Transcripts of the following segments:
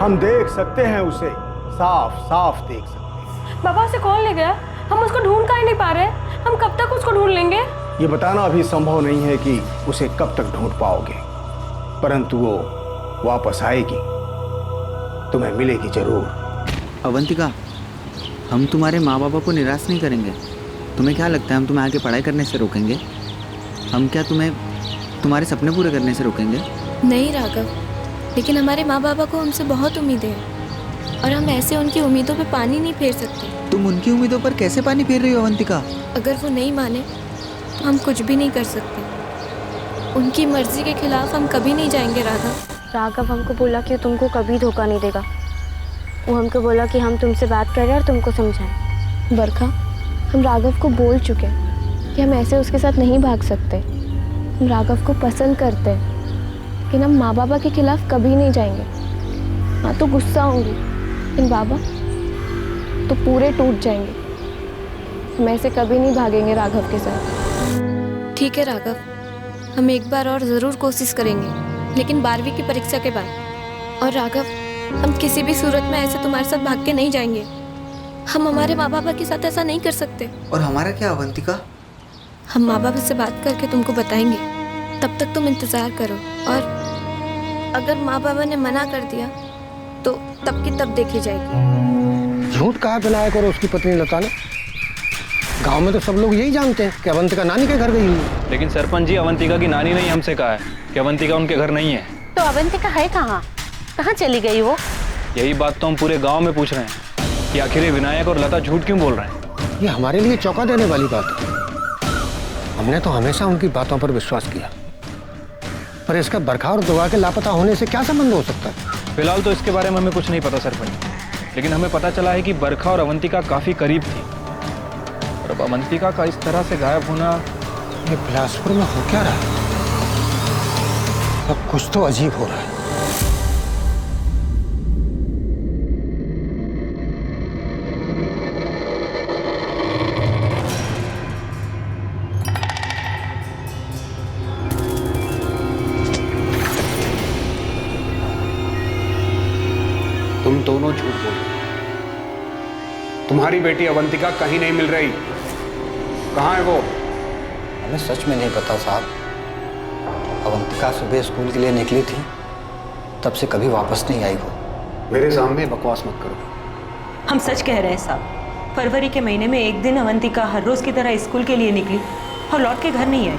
हम देख सकते हैं उसे, साफ साफ देख सकते हैं। बाबा उसे कौन ले गया? हम उसको ढूंढ काहे नहीं पा रहे? हम कब तक उसको ढूंढ लेंगे? ये बताना अभी संभव नहीं है कि उसे कब तक ढूंढ पाओगे, परंतु वो वापस आएगी, तुम्हें मिलेगी जरूर। अवंतिका, हम तुम्हारे माँ बाबा को निराश नहीं करेंगे। तुम्हें क्या लगता है हम तुम्हें आगे पढ़ाई करने से रोकेंगे? हम क्या तुम्हें तुम्हारे सपने पूरे करने से रोकेंगे? नहीं राघव, लेकिन हमारे माँ बाबा को हमसे बहुत उम्मीदें हैं और हम ऐसे उनकी उम्मीदों पे पानी नहीं फेर सकते। तुम उनकी उम्मीदों पर कैसे पानी फेर रही हो अवंतिका? अगर वो नहीं माने तो हम कुछ भी नहीं कर सकते। उनकी मर्जी के खिलाफ हम कभी नहीं जाएंगे राघव। राघव हमको बोला कि तुमको कभी धोखा नहीं देगा। वो हमको बोला कि हम तुमसे बात कर रहे हैं और तुमको समझाएं। बरखा, हम राघव को बोल चुके हैं कि हम ऐसे उसके साथ नहीं भाग सकते। हम राघव को पसंद करते हैं, लेकिन हम माँ बाबा के खिलाफ कभी नहीं जाएंगे। हाँ तो गुस्सा होंगी, लेकिन बाबा तो पूरे टूट जाएंगे। हम ऐसे कभी नहीं भागेंगे राघव के साथ। ठीक है राघव, हम एक बार और ज़रूर कोशिश करेंगे, लेकिन 12वीं की परीक्षा के बाद। और राघव, हम किसी भी सूरत में ऐसे तुम्हारे साथ भाग के नहीं जाएंगे। हम हमारे माँ बाबा के साथ ऐसा नहीं कर सकते। और हमारा क्या अवंतिका? हम माँ बाबा से बात करके तुमको बताएंगे, तब तक तुम इंतज़ार करो। और अगर माँ बाबा ने मना कर दिया तो तब की तब देखी जाएगी। झूठ कहा पिलाया करो उसकी पत्नी लता ने। गांव में तो सब लोग यही जानते हैं कि अवंतिका नानी के घर गई हुई है। लेकिन सरपंच जी, अवंतिका की नानी ने हमसे कहा है कि अवंतिका उनके घर नहीं है। तो अवंतिका है कहाँ? कहाँ चली गई वो? यही बात तो हम पूरे गांव में पूछ रहे हैं कि आखिर ये विनायक और लता झूठ क्यों बोल रहे हैं। ये हमारे लिए चौंका देने वाली बात है। हमने तो हमेशा उनकी बातों पर विश्वास किया, पर इसका बरखा और दुआ के लापता होने से क्या संबंध हो सकता है? फिलहाल तो इसके बारे में हमें कुछ नहीं पता सरपंच, लेकिन हमें पता चला है कि बरखा और अवंतिका काफी करीब थी। और अब अवंतिका का इस तरह से गायब होना, ये बिलासपुर में हो क्या रहा है? अब कुछ तो अजीब हो रहा है। तुम दोनों झूठ बोल रहे हो। तुम्हारी बेटी अवंतिका कहीं नहीं मिल रही। कहाँ है वो? हमें सच में नहीं पता साहब। अवंतिका सुबह स्कूल के लिए निकली थी, तब से कभी वापस नहीं आई वो। मेरे सामने बकवास मत करो। हम सच कह रहे हैं साहब। फरवरी के महीने में एक दिन अवंतिका हर रोज की तरह स्कूल के लिए निकली और लौट के घर नहीं आई।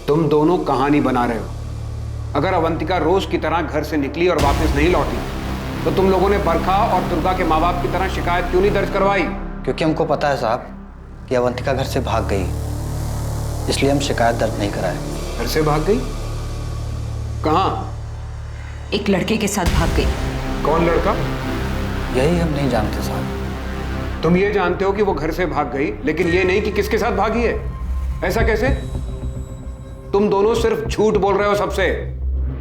तुम दोनों कहानी बना रहे हो। अगर अवंतिका रोज की तरह घर से निकली और वापस नहीं लौटी, तो तुम लोगों ने बरखा और दुर्गा के माँ बाप की तरह शिकायत क्यों नहीं दर्ज करवाई? क्योंकि हमको पता है साहब कि अवंतिका घर से भाग गई, इसलिए हम शिकायत दर्ज नहीं कराए। घर से भाग गई? कहाँ? एक लड़के के साथ भाग गई। कौन लड़का? यही हम नहीं जानते साहब। तुम ये जानते हो कि वो घर से भाग गई, लेकिन ये नहीं कि किसके साथ भागी है। ऐसा कैसे? तुम दोनों सिर्फ झूठ बोल रहे हो सबसे।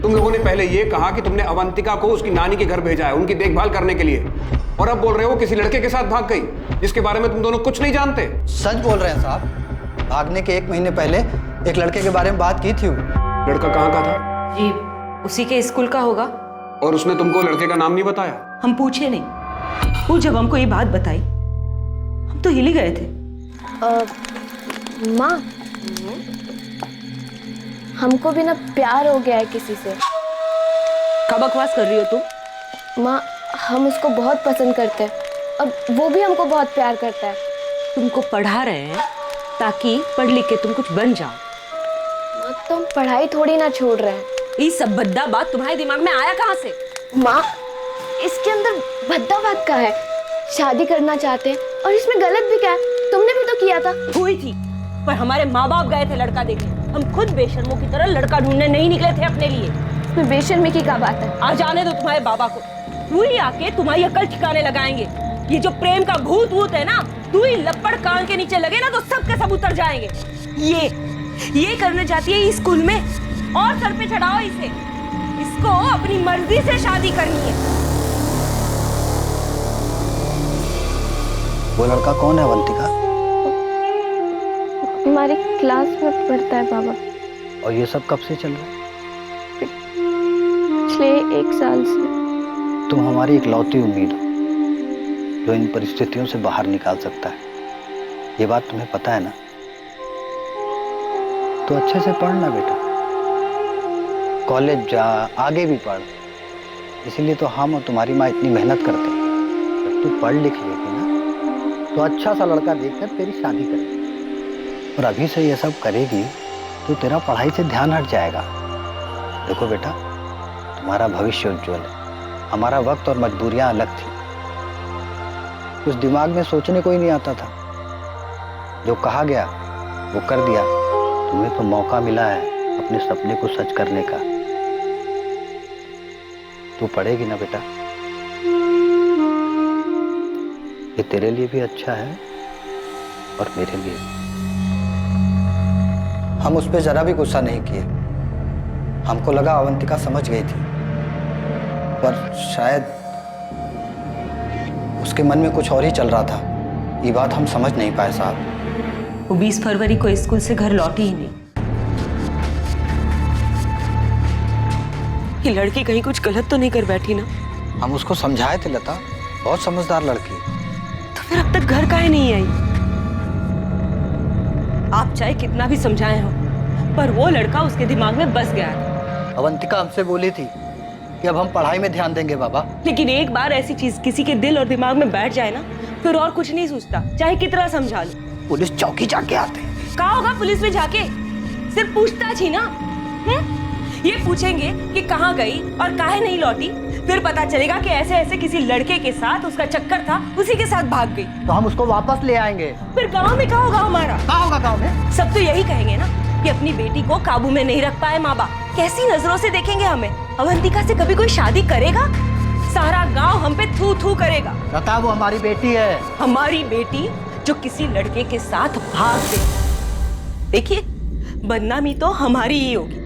तुम लोगों ने पहले ये कहा कि तुमने अवंतिका को उसकी नानी के घर भेजा है उनकी देखभाल करने के लिए, और अब बोल रहे हो किसी लड़के के साथ भाग गई जिसके बारे में तुम दोनों कुछ नहीं जानते। सच बोल रहे हैं साहब। भागने के 1 महीने पहले एक लड़के के बारे में बात की थी। लड़का कहाँ का था? जी, उसी के स्कूल का होगा। और उसने तुमको लड़के का नाम नहीं बताया? हम पूछे नहीं। वो जब हमको ये बात बताई, हम तो हिल ही गए थे। माँ, हमको भी ना प्यार हो गया है किसी से। क्या बकवास कर रही हो तुम? माँ, हम उसको बहुत पसंद करते हैं और वो भी हमको बहुत प्यार करता है। तुमको पढ़ा रहे हैं ताकि पढ़ लिख के तुम कुछ बन जाओ। माँ, तो हम पढ़ाई थोड़ी ना छोड़ रहे हैं। ये सब भद्दा बात तुम्हारे दिमाग में आया कहाँ से? माँ, इसके अंदर भद्दा बात का है। शादी करना चाहते हैं और इसमें गलत भी क्या है? तुमने भी तो किया था। हुई थी, पर हमारे माँ बाप गए थे लड़का देखने। हम खुद बेशर्मों की तरह लड़का ढूंढने नहीं निकले थे अपने लिए। इसमें बेशर्मी की क्या बात है? आ जाने दो तुम्हारे बाबा को। तू ही आके तुम्हारी अकल ठिकाने लगाएंगे। ये जो प्रेम का भूत है ना, तू ही लपड़ कान के नीचे लगे ना तो सब के सब उतर जाएंगे। ये करने जाती है इस स्कूल में? और सर पे चढ़ाओ इसे, इसको अपनी मर्जी से शादी करनी है। वो लड़का कौन है अवंतिका? हमारे क्लास में पढ़ता है बाबा। और ये सब कब से चल रहा है? पिछले 1 साल से। तुम हमारी इकलौती उम्मीद हो जो इन परिस्थितियों से बाहर निकाल सकता है। ये बात तुम्हें पता है ना? तो अच्छे से पढ़ना बेटा, कॉलेज जा, आगे भी पढ़। इसीलिए तो हम और तुम्हारी माँ इतनी मेहनत करते हैं। जब तू पढ़ लिख लेगी ना तो अच्छा सा लड़का देखकर तेरी शादी करेगी। और अभी से ये सब करेगी तो तेरा पढ़ाई से ध्यान हट जाएगा। देखो बेटा, तुम्हारा भविष्य उज्जवल है। हमारा वक्त और मजबूरियां अलग थी। कुछ दिमाग में सोचने को ही नहीं आता था। जो कहा गया वो कर दिया। तुम्हें तो मौका मिला है अपने सपने को सच करने का। तू पढ़ेगी ना बेटा? ये तेरे लिए भी अच्छा है और मेरे लिए। हम उस पर जरा भी गुस्सा नहीं किए। हमको लगा अवंतिका समझ गई थी, पर शायद उसके मन में कुछ और ही चल रहा था। ये बात हम समझ नहीं पाए साहब। वो 20 फरवरी को स्कूल से घर लौटी ही नहीं। ये लड़की कहीं कुछ गलत तो नहीं कर बैठी ना? हम उसको समझाए थे लता, बहुत समझदार लड़की। तो फिर अब तक घर काहे नहीं आई? आप चाहे कितना भी समझाए हो, पर वो लड़का उसके दिमाग में बस गया था। अवंतिका हमसे बोली थी कि अब हम पढ़ाई में ध्यान देंगे बाबा। लेकिन एक बार ऐसी चीज किसी के दिल और दिमाग में बैठ जाए ना, फिर और कुछ नहीं सोचता, चाहे कितना समझा लो। पुलिस चौकी जाके आते हैं। कहा होगा पुलिस में जाके? सिर्फ पूछताछ ही ना। ये पूछेंगे कि कहाँ गई और काहे नहीं लौटी, फिर पता चलेगा कि ऐसे ऐसे किसी लड़के के साथ उसका चक्कर था, उसी के साथ भाग गई। तो हम उसको वापस ले आएंगे। फिर गांव में क्या होगा हमारा? कहाँ होगा गांव में? सब तो यही कहेंगे ना कि अपनी बेटी को काबू में नहीं रख पाए माँ बाप। कैसी नजरों से देखेंगे हमें? अवंतिका से कभी कोई शादी करेगा? सारा गांव हम पे थू थू करेगा। लता, वो हमारी बेटी है। हमारी बेटी जो किसी लड़के के साथ भाग गई। देखिए, बदनामी तो हमारी ही होगी।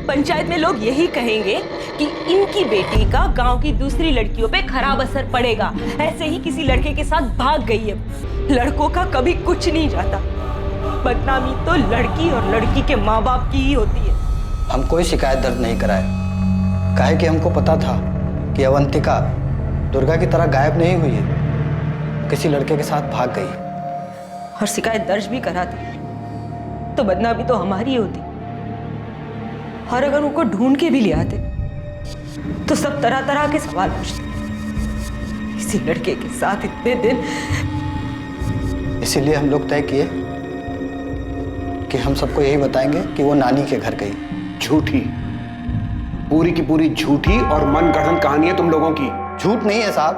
पंचायत में लोग यही कहेंगे कि इनकी बेटी का गांव की दूसरी लड़कियों पे खराब असर पड़ेगा। ऐसे ही किसी लड़के के साथ भाग गई है। लड़कों का कभी कुछ नहीं जाता। बदनामी तो लड़की और लड़की के माँ बाप की ही होती है। हम कोई शिकायत दर्ज नहीं कराए, काहे कि हमको पता था कि अवंतिका दुर्गा की तरह गायब नहीं हुई है, किसी लड़के के साथ भाग गई। और शिकायत दर्ज भी कराती तो बदनामी तो हमारी होती। और अगर उनको ढूंढ के भी ले आते तो सब तरह तरह के सवाल पूछते। किसी लड़के के साथ इतने दिन। इसीलिए हम लोग तय किए कि हम सबको यही बताएंगे कि वो नानी के घर गई। झूठी, पूरी की पूरी झूठी और मनगढ़ंत कहानी है तुम लोगों की। झूठ नहीं है साहब।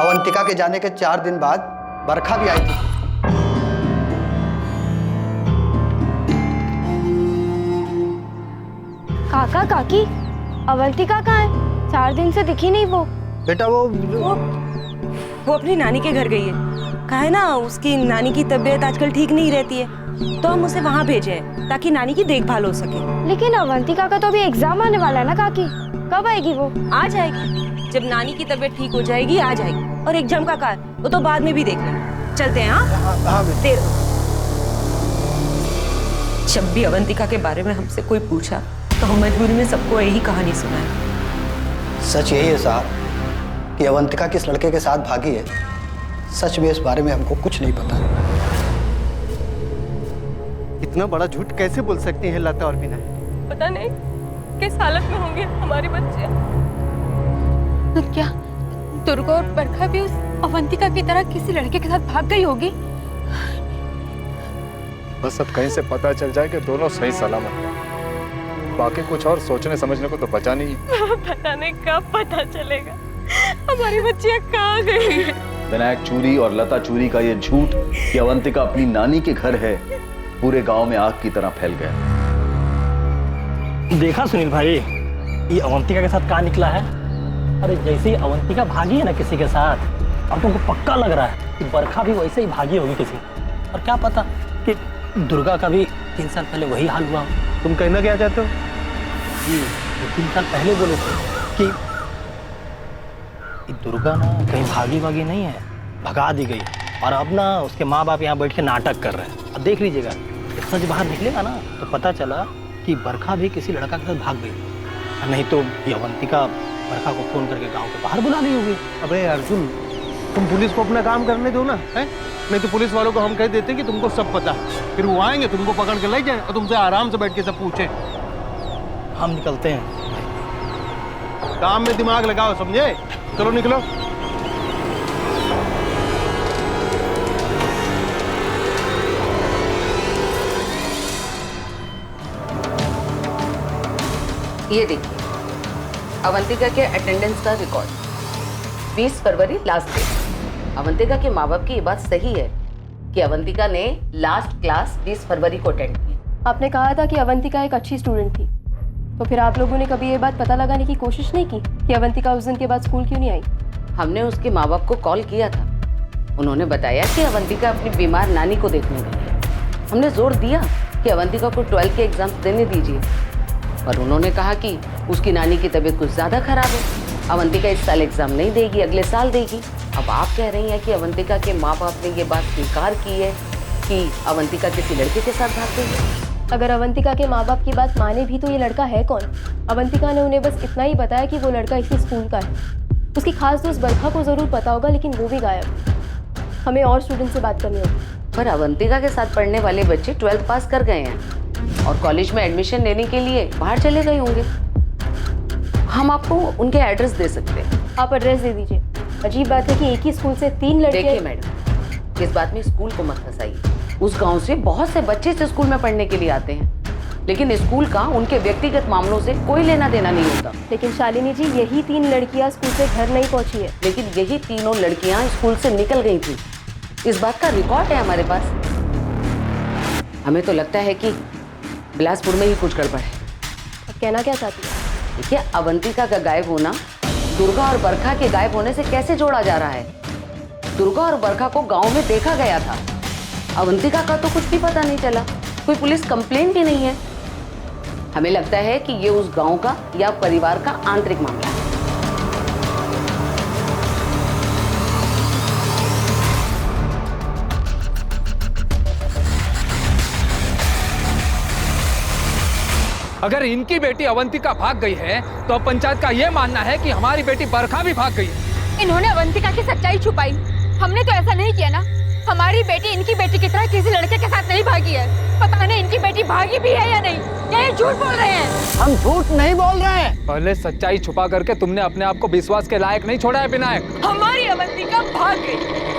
अवंतिका के जाने के 4 दिन बाद बरखा भी आई थी। काका काकी, अवंतिका कहाँ है? 4 दिन से दिखी नहीं वो। बेटा वो अपनी नानी के घर गई है। कहा है ना, उसकी नानी की तबीयत आजकल ठीक नहीं रहती है, तो हम उसे वहाँ भेजे हैं ताकि नानी की देखभाल हो सके। लेकिन अवंतिका का तो अभी एग्जाम आने वाला है ना काकी, कब आएगी वो? आ जाएगी, जब नानी की तबीयत ठीक हो जाएगी आ जाएगी। और एग्जाम का कार्य वो तो बाद में भी देख लेंगे। चलते हैं। हाँ, देर। जब भी अवंतिका के बारे में हमसे कोई पूछा तो हम मजबूरी में सबको यही कहानी सुनाए। सच यही है साहब कि अवंतिका किस लड़के के साथ भागी है। सच में इस बारे में हमको कुछ नहीं पता। इतना बड़ा झूठ कैसे बोल सकती हैं लता और विनय? पता नहीं किस हालत में होंगे हमारे बच्चे। तो क्या दुर्गा और बरखा भी उस अवंतिका की तरह किसी लड़के के साथ भाग गई होगी? बस अब कहीं से पता चल जाए कि दोनों सही सलामत हैं। बाकी कुछ और सोचने समझने को तो बचा नहीं। पता नहीं कब पता चलेगा हमारी बच्चियां कहाँ गई हैं। विनायक चूरी और लता चूरी का ये झूठ कि अवंतिका अपनी नानी के घर है, पूरे गांव में आग की तरह फैल गया। देखा सुनील भाई, ये अवंतिका के साथ कहाँ निकला है? अरे जैसे ही अवंतिका भागी है ना किसी के साथ, अब तुमको पक्का लग रहा है कि बरखा भी वैसे ही भागी होगी किसी। और क्या पता कि दुर्गा का भी 3 साल पहले वही हाल हुआ। तुम कहना क्या चाहते हो? जी, वो 3 साल पहले बोले थे कि ये दुर्गा ना कहीं भागी वागी नहीं है, भगा दी गई। और अब ना उसके माँ बाप यहाँ बैठ के नाटक कर रहे हैं। अब देख लीजिएगा, सच बाहर निकलेगा ना तो पता चला कि बरखा भी किसी लड़का के साथ भाग गई। नहीं तो ये अवंतिका बरखा को फोन करके गांव के बाहर बुला ली होगी। अबे अर्जुन, तुम पुलिस को अपना काम करने दो ना, है? नहीं तो पुलिस वालों को हम कह देते हैं कि तुमको सब पता है, फिर वो आएंगे तुमको पकड़ के ले जाए और तुमसे आराम से बैठ के सब पूछे। हम निकलते हैं। काम में दिमाग लगाओ, समझे? चलो निकलो। ये देखिए अवंतिका के अटेंडेंस का रिकॉर्ड। 20 फरवरी लास्ट डेट। अवंतिका के माँ बाप की ये बात सही है कि अवंतिका ने लास्ट क्लास 20 फरवरी को अटेंड की। आपने कहा था कि अवंतिका एक अच्छी स्टूडेंट थी, तो फिर आप लोगों ने कभी ये बात पता लगाने की कोशिश नहीं की कि अवंतिका उस दिन के बाद स्कूल क्यों नहीं आई? हमने उसके माँ बाप को कॉल किया था। उन्होंने बताया कि अवंतिका अपनी बीमार नानी को देखने गई है। हमने जोर दिया कि अवंतिका को 12th के एग्जाम्स देने दीजिए, पर उन्होंने कहा कि उसकी नानी की तबीयत कुछ ज़्यादा खराब है, अवंतिका इस साल एग्ज़ाम नहीं देगी, अगले साल देगी। अब आप कह रही हैं कि अवंतिका के माँ बाप ने ये बात स्वीकार की है कि अवंतिका किसी लड़के के साथ भाग गई है। अगर अवंतिका के माँ बाप की बात माने भी तो ये लड़का है कौन? अवंतिका ने उन्हें बस इतना ही बताया कि वो लड़का इसी स्कूल का है। उसकी खास दोस्त बरखा को ज़रूर पता होगा, लेकिन वो भी गायब। हमें और स्टूडेंट से बात करनी होगी। पर अवंतिका के साथ पढ़ने वाले बच्चे 12th पास कर गए हैं और कॉलेज में एडमिशन लेने के लिए बाहर चले गए होंगे। हम आपको उनके एड्रेस दे सकते हैं। आप एड्रेस दे दीजिए। अजीब बात है कि एक ही स्कूल से 3 लड़के। देखिए मैडम, इस बात में स्कूल को मत फंसाइए। उस गांव से बहुत से बच्चे इस स्कूल में पढ़ने के लिए आते हैं, लेकिन स्कूल का उनके व्यक्तिगत मामलों से कोई लेना देना नहीं होता। लेकिन शालिनी जी, यही 3 लड़कियां स्कूल से घर नहीं पहुंची है। लेकिन यही तीनों लड़कियां स्कूल से निकल गई थी। इस बात का रिकॉर्ड है हमारे पास। हमें तो लगता है कि बिलासपुर में ही कुछ गड़बड़ है। कहना क्या चाहती है? देखिए, अवंतिका का गायब होना दुर्गा और बरखा के गायब होने से कैसे जोड़ा जा रहा है? दुर्गा और बरखा को गांव में देखा गया था, अवंतिका का तो कुछ भी पता नहीं चला, कोई पुलिस कंप्लेंट भी नहीं है। हमें लगता है कि ये उस गांव का या परिवार का आंतरिक मामला है। अगर इनकी बेटी अवंतिका भाग गई है तो अब पंचायत का यह मानना है कि हमारी बेटी बरखा भी भाग गई है। इन्होंने अवंतिका की सच्चाई छुपाई, हमने तो ऐसा नहीं किया ना। हमारी बेटी इनकी बेटी की तरह किसी लड़के के साथ नहीं भागी है। पता नहीं इनकी बेटी भागी भी है या नहीं, या ये झूठ बोल रहे हैं? हम झूठ नहीं बोल रहे हैं। पहले सच्चाई छुपा करके तुमने अपने आप को विश्वास के लायक नहीं छोड़ा है विनायक। हमारी अवंतिका भाग गई,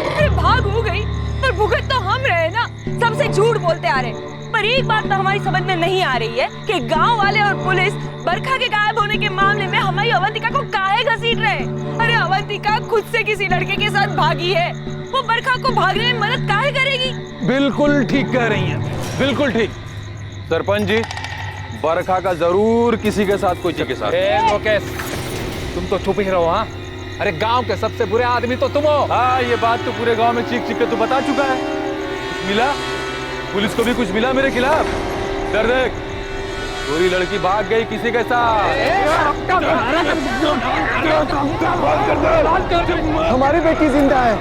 अरे भाग हो गई, पर भुगत तो हम रहे ना। सबसे झूठ बोलते आ रहे। पर एक बात तो हमारी समझ में नहीं आ रही है कि गांव वाले और पुलिस बरखा के गायब होने के मामले में हमारी अवंतिका को काहे घसीट रहे हैं? अरे अवंतिका खुद से किसी लड़के के साथ भागी है, वो बरखा को भागने में मदद काहे करेगी? बिल्कुल ठीक कह रही हैं, बिल्कुल ठीक। सरपंच जी, बरखा का जरूर किसी के साथ कोई के साथ। मुकेश, तुम तो चुप ही रहो। हाँ, अरे गांव के सबसे बुरे आदमी तो तुम हो। हाँ, ये बात तो पूरे गांव में चीख चीख के तो बता चुका है। कुछ मिला? पुलिस को भी कुछ मिला मेरे खिलाफ? डर देख, पूरी लड़की भाग गई किसी के साथ। हमारी बेटी जिंदा है।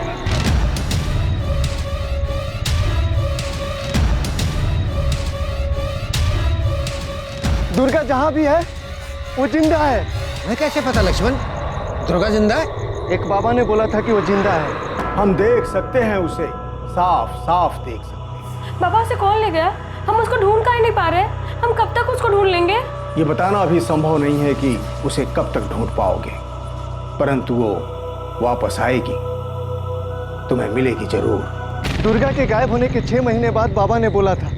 दुर्गा जहाँ भी है वो जिंदा है। मैं कैसे पता लक्ष्मण? दुर्गा जिंदा है? एक बाबा ने बोला था कि वो जिंदा है। हम देख सकते हैं उसे, साफ साफ देख सकते हैं। बाबा उसे कौन ले गया? हम उसको ढूंढ काहे नहीं पा रहे? हम कब तक उसको ढूंढ लेंगे? ये बताना अभी संभव नहीं है कि उसे कब तक ढूंढ पाओगे, परंतु वो वापस आएगी, तुम्हें मिलेगी जरूर। दुर्गा के गायब होने के 6 महीने बाद बाबा ने बोला था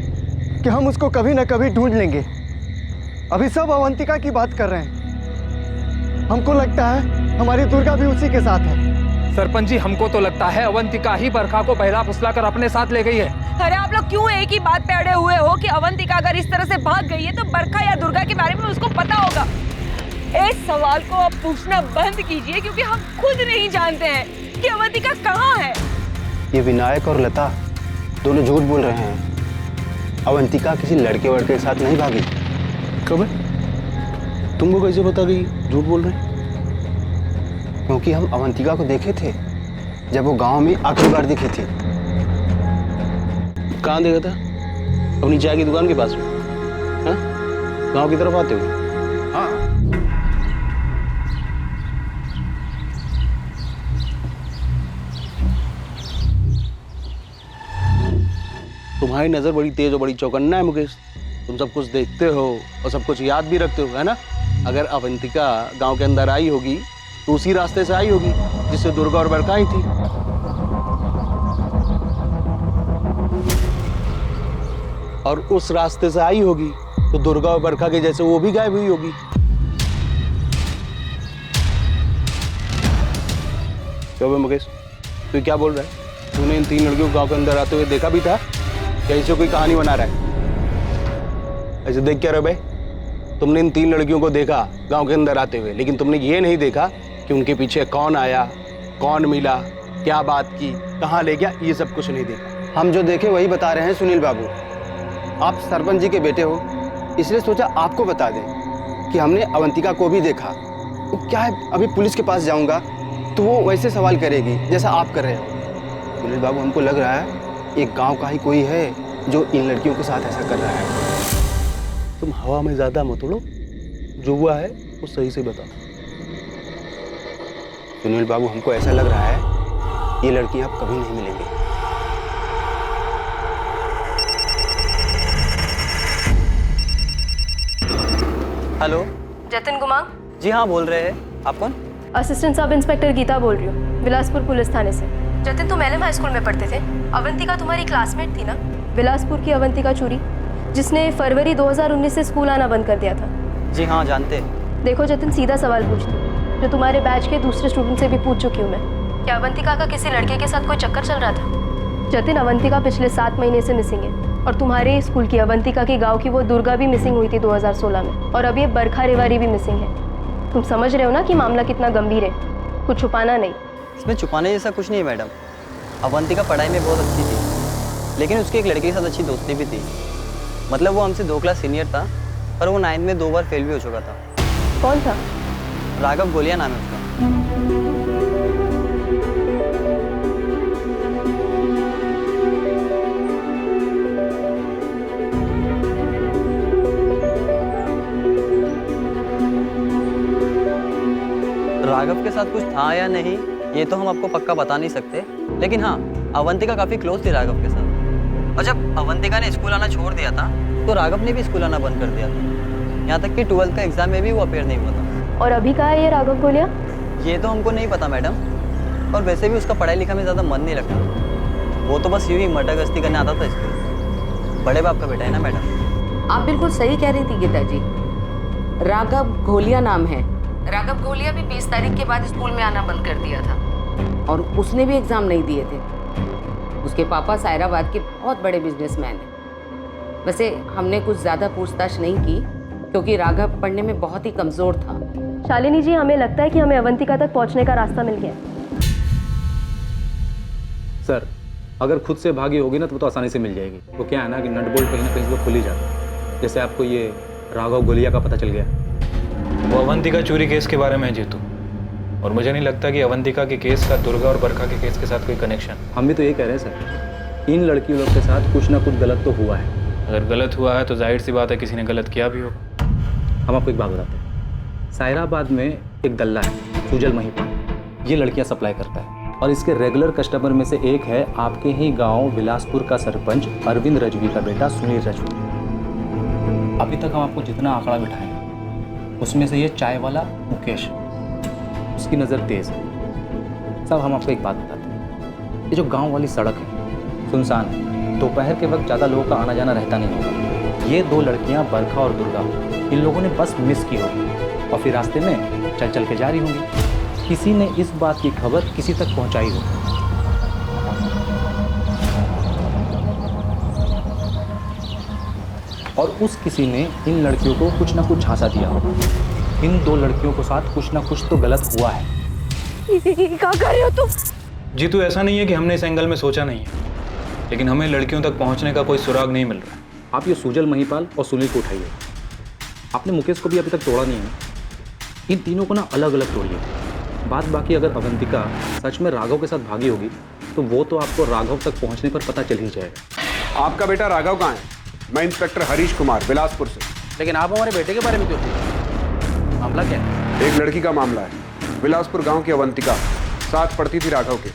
कि हम उसको कभी न कभी ढूंढ लेंगे। अभी सब अवंतिका की बात कर रहे हैं। हमको लगता है हमारी दुर्गा भी उसी के साथ है। सरपंच जी, हमको तो लगता है अवंतिका ही बरखा को बहला फुसला कर अपने साथ ले गई है। अरे आप लोग क्यों एक ही बात पे अड़े हुए हो कि अवंतिका अगर इस तरह से भाग गई है तो बरखा या दुर्गा के बारे में उसको पता होगा? इस सवाल को आप पूछना बंद कीजिए, क्योंकि हम खुद नहीं जानते हैं कि अवंतिका कहाँ है। ये विनायक और लता दोनों झूठ बोल रहे हैं। अवंतिका किसी लड़के वड़के के साथ नहीं भागी? कब है? तुमको कैसे पता कि झूठ बोल रहे हैं? क्योंकि हम अवंतिका को देखे थे जब वो गांव में आखिरी बार दिखी थी। कहाँ देखा था? अपनी चाय की दुकान के पास में? हाँ? गांव की तरफ आते हुए? हाँ। तुम्हारी नजर बड़ी तेज और बड़ी चौकन्ना है मुकेश। तुम सब कुछ देखते हो और सब कुछ याद भी रखते हो, है ना? अगर अवंतिका गांव के अंदर आई होगी तो उसी रास्ते से आई होगी जिससे दुर्गा और बरखा आई थी। और उस रास्ते से आई होगी तो दुर्गा और बरखा के जैसे वो भी गायब हुई होगी। क्यों बे मुकेश, तू क्या बोल रहा है? तूने इन 3 लड़कियों को गांव के अंदर आते हुए देखा भी था या इसे कोई कहानी बना रहा है? ऐसे देख क्या रहे भाई? तुमने इन 3 लड़कियों को देखा गांव के अंदर आते हुए, लेकिन तुमने ये नहीं देखा कि उनके पीछे कौन आया, कौन मिला, क्या बात की, कहाँ ले गया, ये सब कुछ नहीं देखा। हम जो देखे वही बता रहे हैं सुनील बाबू। आप सरपंच जी के बेटे हो, इसलिए सोचा आपको बता दें कि हमने अवंतिका को भी देखा। तो क्या है, अभी पुलिस के पास जाऊंगा तो वो वैसे सवाल करेगी जैसा आप कर रहे हो। सुनील बाबू, हमको लग रहा है एक गांव का ही कोई है जो इन लड़कियों के साथ ऐसा कर रहा है। तुम हवा में ज्यादा मत उड़ो, जो हुआ है वो सही से बताओ। सुनील बाबू, हमको ऐसा लग रहा है ये लड़कियां अब कभी नहीं मिलेंगी। हेलो, जतिन गुमांग? जी हाँ, बोल रहे हैं। आप कौन? असिस्टेंट सब इंस्पेक्टर गीता बोल रही हूँ, बिलासपुर पुलिस थाने से। जतिन, तुम LM हाई स्कूल में पढ़ते थे। अवंतिका तुम्हारी क्लासमेट थी ना? बिलासपुर की अवंतिका चूरी, जिसने फरवरी 2019 से स्कूल आना बंद कर दिया था। जी हाँ, जानते। देखो जतिन, सीधा सवाल पूछती हूँ, जो तुम्हारे बैच के दूसरे स्टूडेंट से भी पूछ चुकी हूँ मैं। क्या अवंतिका का किसी लड़के के साथ कोई चक्कर चल रहा था? जतिन, अवंतिका पिछले 7 महीने से मिसिंग है, और तुम्हारे स्कूल की अवंतिका की गाँव की वो दुर्गा भी मिसिंग हुई थी 2016 में, और अब ये बरखा रेवारी भी मिसिंग है। तुम समझ रहे हो ना कि मामला कितना गंभीर है? कुछ छुपाना नहीं। इसमें छुपाने जैसा कुछ नहीं है मैडम। अवंतिका पढ़ाई में बहुत अच्छी थी, लेकिन उसकी एक लड़के के साथ अच्छी दोस्ती भी थी। मतलब वो हमसे 2 क्लास सीनियर था, पर वो 9th में 2 बार फेल भी हो चुका था। कौन था? राघव गोलिया नाम है उसका। राघव के साथ कुछ था या नहीं ये तो हम आपको पक्का बता नहीं सकते, लेकिन हाँ, अवंतिका काफी क्लोज थी राघव के साथ। और जब अवंतिका ने स्कूल आना छोड़ दिया था तो राघव ने भी स्कूल आना बंद कर दिया था। यहाँ तक कि 12th का एग्जाम में भी वो अपेयर नहीं हुआ था। और अभी कहाँ है ये राघव गोलिया? ये तो हमको नहीं पता मैडम, और वैसे भी उसका पढ़ाई लिखा में ज़्यादा मन नहीं लगता। वो तो बस यूँ ही मटर गश्ती करने आता था स्कूल। बड़े बाप का बेटा है ना मैडम। आप बिल्कुल सही कह रही थी गीता जी। राघव घोलिया नाम है। राघव घोलिया भी 20 तारीख के बाद स्कूल में आना बंद कर दिया था, और उसने भी एग्ज़ाम नहीं दिए थे। उसके पापा सायराबाद के बहुत बड़े बिजनेसमैन हैं। वैसे हमने कुछ ज़्यादा पूछताछ नहीं की, क्योंकि राघव पढ़ने में बहुत ही कमज़ोर था। शालिनी जी, हमें लगता है कि हमें अवंतिका तक पहुंचने का रास्ता मिल गया। सर, अगर खुद से भागी होगी ना तो आसानी से मिल जाएगी। वो क्या है ना कि नट बोल्ट कहीं ना कहीं से खुल ही जाता है। जैसे आपको ये राघव गोलिया का पता चल गया। वो अवंतिका चोरी केस के बारे में है जीतू, और मुझे नहीं लगता कि अवंतिका के केस का दुर्गा और बरखा के केस के साथ कोई कनेक्शन। हम भी तो ये कह रहे हैं सर, इन लड़कियों लोग के साथ कुछ ना कुछ गलत तो हुआ है। अगर गलत हुआ है तो जाहिर सी बात है किसी ने गलत किया भी हो। हम आपको एक बात बताते हैं। सायराबाद में एक दल्ला है, सुजल महिपाल। ये लड़कियां सप्लाई करता है, और इसके रेगुलर कस्टमर में से एक है आपके ही गांव बिलासपुर का सरपंच अरविंद रजवी का बेटा सुनील रजवी। अभी तक हम आपको जितना आंकड़ा बिठाए उसमें से ये चाय वाला मुकेश, उसकी नज़र तेज है। सब हम आपको एक बात बताते हैं, ये जो गांव वाली सड़क है सुनसान है, दोपहर के वक्त ज़्यादा लोगों का आना जाना रहता नहीं होगा। ये 2 लड़कियां बरखा और दुर्गा इन लोगों ने बस मिस की होगी, और फिर रास्ते में चल चल के जा रही होंगी। किसी ने इस बात की खबर किसी तक पहुंचाई होगी, और उस किसी ने इन लड़कियों को कुछ ना कुछ झांसा दिया होगा। इन 2 लड़कियों के साथ कुछ ना कुछ तो गलत हुआ है। क्या कर रहे हो तुम? जीतू, ऐसा नहीं है कि हमने इस एंगल में सोचा नहीं है, लेकिन हमें लड़कियों तक पहुंचने का कोई सुराग नहीं मिल रहा। आप ये सुजल, महिपाल और सुनील को उठाइए। आपने मुकेश को भी अभी तक तोड़ा नहीं है ना, इन तीनों को ना अलग अलग तोड़िए। बात बाकी अगर अवंतिका सच में राघव के साथ भागी होगी तो वो तो आपको राघव तक पहुंचने पर पता चल ही जाएगा। आपका बेटा राघव कहाँ है? मैं इंस्पेक्टर हरीश कुमार, बिलासपुर से। लेकिन आप हमारे बेटे के बारे में क्यों पूछ? मामला क्या है? एक लड़की का मामला है। बिलासपुर गांव की अवंतिका साथ पढ़ती थी राघव के,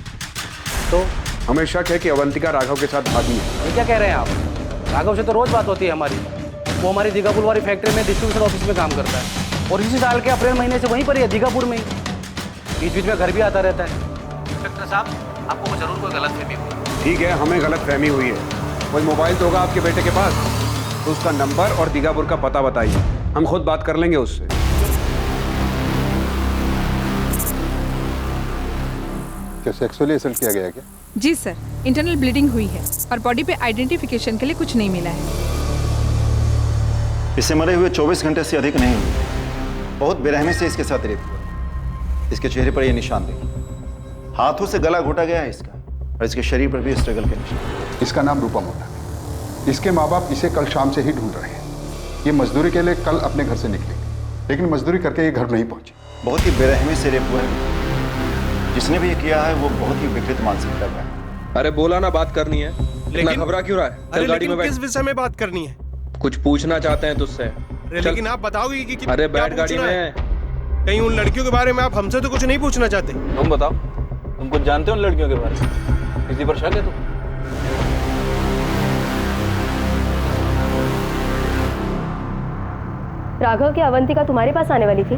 तो हमें शक है कि अवंतिका राघव के साथ भागी है। ये क्या कह रहे हैं आप? राघव से तो रोज बात होती है हमारी। वो हमारी दीघापुर वाली फैक्ट्री में डिस्ट्रीब्यूशन ऑफिस में काम करता है और इसी साल के अप्रैल महीने से वहीं पर ही है, दीघापुर में ही। बीच बीच में घर भी आता रहता है। इंस्पेक्टर साहब, आपको जरूर कोई गलतफहमी हुई। ठीक है, हमें गलतफहमी हुई है। कोई मोबाइल तो होगा आपके बेटे के पास, तो उसका नंबर और दीघापुर का पता बताइए, हम खुद बात कर लेंगे उससे। क्या सेक्सुअली असल्ट किया गया क्या? जी सर, इंटरनल ब्लीडिंग हुई है और बॉडी पे आइडेंटिफिकेशन के लिए कुछ नहीं मिला है। इसे मरे हुए 24 घंटे से अधिक नहीं हुए। बहुत बेरहमी से इसके साथ रेप हुआ। इसके चेहरे पर यह निशान देखिए, हाथों से गला घोटा गया है इसका, और इसके शरीर पर भी स्ट्रगल के निशान। इसका नाम रूपम होता है। इसके माँ बाप इसे कल शाम से ही ढूंढ रहे हैं। ये मजदूरी के लिए कल अपने घर से निकले, लेकिन मजदूरी करके ये घर नहीं पहुंचे। बहुत ही बेरहमी से रेप हुआ है। जिसने भी ये किया है वो बहुत ही विकृत मानसिकता का है। अरे बोला ना, बात करनी है। इतना घबरा क्यों रहा है? चल गाड़ी में बैठ। किस विषय में बात करनी है? कुछ पूछना चाहते हैं तुझसे। लेकिन आप बताओगे कि अरे क्या बैठ गाड़ी पूछना है? में। कहीं उन लड़कियों के बारे में आप हमसे तो कुछ नहीं पूछना चाहते? तुम बताओ, तुम कुछ जानते हो उन लड़कियों के बारे में? किसी पर शक है तुम? राघव की अवंतिका तुम्हारे पास आने वाली थी?